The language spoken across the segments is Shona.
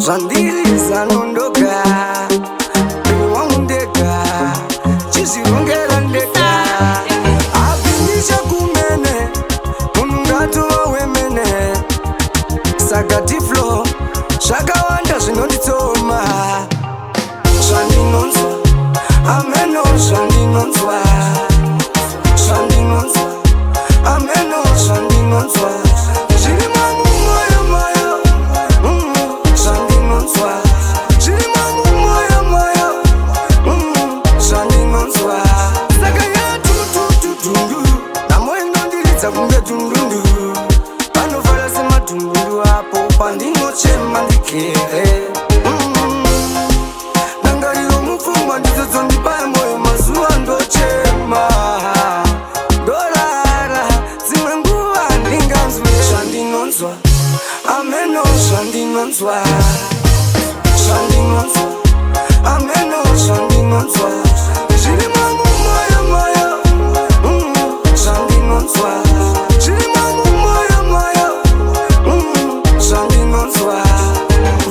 Zandili zanondoka Wangundeka Chizirongera ndeka Abinisha kumene Munungatu wawemene Sakati flow Shakawanda zinonditoma Shandinonswa Ameno shandinonswa Shandinonswa Ameno shandinonswa Shirimamu moyo moyo Shandinonswa Shirimamu moyo moyo Shandinonswa Saka ya tutututundu Namoyo ndondilitsa kumbe tundundu Panovala sema tundundu hapo Pandingo chema ndikere Nangariro mufungwa ndizozo ndibaya moyo mazuwa ndochema Dolara zimwe nguwa ndinganzwe Shandinonswa Ameno shandinonswa Shandinonswa Ameno shandinonswa Shirimamu moyo moyo Shandinonswa Shirimamu moyo moyo Shandinonswa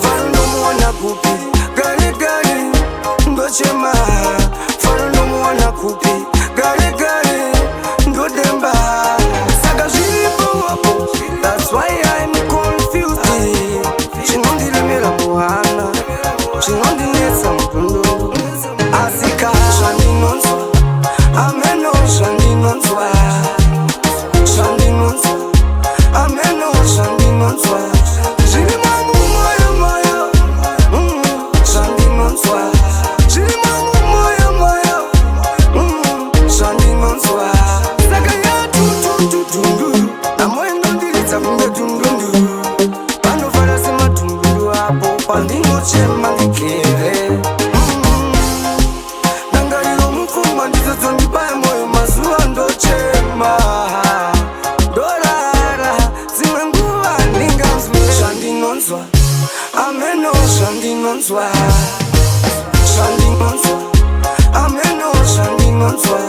Varundo muona kupi Gari gari Ndochema Varundo muona kupi Gari gari Ndodemba Saka ziripo wapo That's why I'm confused Chinondilemela muhana Chinondinetsa mpundu Asika Shandinonswa Ameno shandinonswa Shandinonswa Ameno shandinonswa Shirimamu moyo moyo Shandinonswa Shirimamu moyo moyo Shandinonswa Saka ya tutututundu Namoyo ndondilitsa kumbe tundundu Panovala sema tundundu hapo Pandingo chema ndikere Nangariro mufungwa ndizozo ndibaya moyo mazuwa ndochema Dolara zimwe nguwa ndinganzwe Shandinonswa Ameno shandinonswa Shandinonswa Ameno shandinonswa